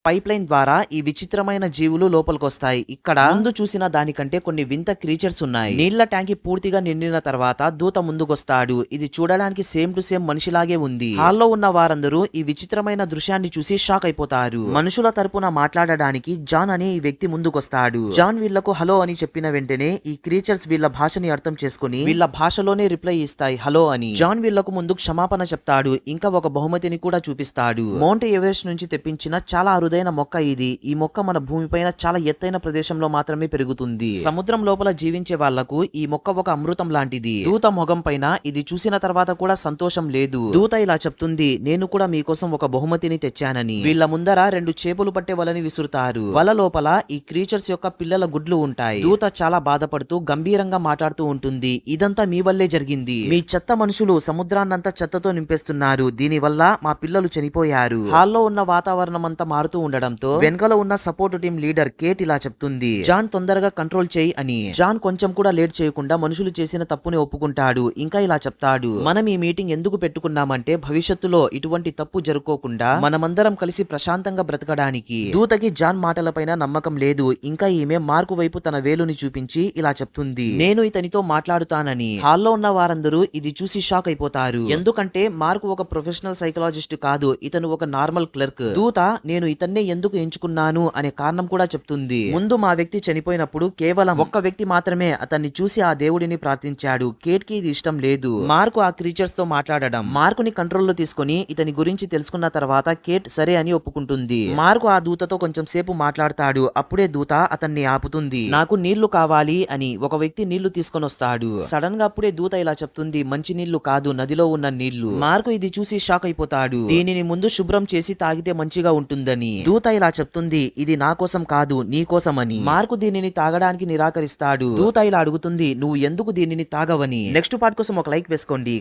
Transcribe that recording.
Pipe line ద్వారా ఈ విచిత్రమైన జీవులు లోపలికొస్తాయి. ఇక్కడ ముందు చూసిన దానికంటే కొన్ని వింత క్రీచర్స్ ఉన్నాయి. నీళ్ల ట్యాంకి పూర్తిగా నిండిన తర్వాత దూత ముందుకొస్తాడు. ఇది చూడడానికి సేమ్ టు సేమ్ మనిషిలాగే ఉంది. హాల్లో ఉన్న వారందరూ ఈ విచిత్రమైన దృశ్యాన్ని చూసి షాక్ అయిపోతారు. మనుషుల తరపున మాట్లాడడానికి జాన్ అనే ఈ వ్యక్తి ముందుకొస్తాడు. జాన్ వీళ్లకు హలో అని చెప్పిన వెంటనే ఈ క్రీచర్స్ వీళ్ళ భాషని అర్థం చేసుకుని వీళ్ళ భాషలోనే రిప్లై ఇస్తాయి హలో అని. జాన్ వీళ్లకు ముందు క్షమాపణ చెప్తాడు. ఇంకా ఒక బహుమతిని కూడా చూపిస్తాడు. మౌంట్ ఎవరెస్ట్ నుంచి తెప్పించిన చాలా అరుదైన మొక్క ఇది. ఈ మొక్క మన భూమిపైన చాలా ఎత్తైన ప్రదేశంలో మాత్రమే పెరుగుతుంది. సముద్రం లోపల జీవించే వాళ్లకు ఈ మొక్క ఒక అమృతం లాంటిది. దూత మొగం పైన ఇది చూసిన తర్వాత కూడా సంతోషం లేదు. దూత ఇలా చెప్తుంది, నేను కూడా మీకోసం ఒక బహుమతిని తెచ్చానని. వీళ్ళ ముందర 2 చేపలు పట్టే వలని విసురుతారు. వల లోపల ఈ క్రీచర్స్ యొక్క పిల్లల గుడ్లు ఉంటాయి. దూత చాలా బాధపడుతూ గంభీరంగా మాట్లాడుతూ ఉంటుంది. ఇదంతా మీ వల్లే జరిగింది. మీ చెత్త మనుషులు సముద్రాన్నంతా చెత్తతో నింపేస్తున్నారు. దీని వల్ల మా పిల్లలు చనిపోయారు. హాల్లో ఉన్న వాతావరణం అంతా మారుతూ ఉండడంతో వెనకాల ఉన్న సపోర్ట్ టీం లీడర్ కేట్ ఇలా చెప్తుంది, జాన్ తొందరగా కంట్రోల్ చేయి అని. జాన్ కొంచెం కూడా లేట్ చేయకుండా మనుషులు చేసిన తప్పుని ఒప్పుకుంటాడు. ఇంకా ఇలా చెప్తాడు, మనం ఈ మీటింగ్ ఎందుకు పెట్టుకున్నామంటే భవిష్యత్తులో ఇటువంటి తప్పు జరుపుకోకుండా మనమందరం కలిసి ప్రశాంతంగా బ్రతకడానికి. దూతకి జాన్ మాటలపైన నమ్మకం లేదు. ఇంకా ఈమె మార్కు వైపు తన వేలుని చూపించి ఇలా చెప్తుంది, నేను ఇతనితో మాట్లాడుతానని. హాల్లో ఉన్న వారందరూ ఇది చూసి షాక్ అయిపోతారు. ఎందుకంటే మార్కు ఒక ప్రొఫెషనల్ సైకలాజిస్ట్ కాదు, ఇతను ఒక నార్మల్ క్లర్క్. దూత నేను ఇతన్నే ఎందుకు ఎంచుకున్నాను అనే కారణం కూడా చెప్తుంది. ముందు మా వ్యక్తి చనిపోయినప్పుడు కేవలం ఒక్క వ్యక్తి మాత్రమే అతన్ని చూసి ఆ దేవుడిని ప్రార్థించాడు. కేట్ కి ఇది ఇష్టం లేదు. మార్కు ఆ క్రీచర్స్ తో మాట్లాడడం. మార్కుని కంట్రోల్లో తీసుకుని ఇతని గురించి తెలుసుకున్న తర్వాత కేట్ సరే అని ఒప్పుకుంటుంది. మార్కు ఆ దూతతో కొంచెం సేపు మాట్లాడతాడు. అప్పుడే దూత అతన్ని ఆపుతుంది. నాకు నీళ్లు కావాలి అని. ఒక వ్యక్తి నీళ్లు తీసుకొని వస్తాడు. సడన్ గా అప్పుడే దూత ఇలా చెప్తుంది, మంచి నీళ్లు కాదు, నదిలో ఉన్న నీళ్లు. మార్కు ఇది చూసి షాక్ అయిపోతాడు. దీనిని ముందు శుభ్రం చేసి తాగితే మంచిగా ఉంటుందని. దూత ఇలా చెప్తుంది, ఇది నా కోసం కాదు నీ కోసమని. మార్కు దీనిని తాగడానికి నిరాకరిస్తాడు. దూత ఇలా అడుగుతుంది, నువ్వు ఎందుకు దీనిని తాగవని. నెక్స్ట్ పార్ట్ కోసం ఒక లైక్ వేసుకోండి.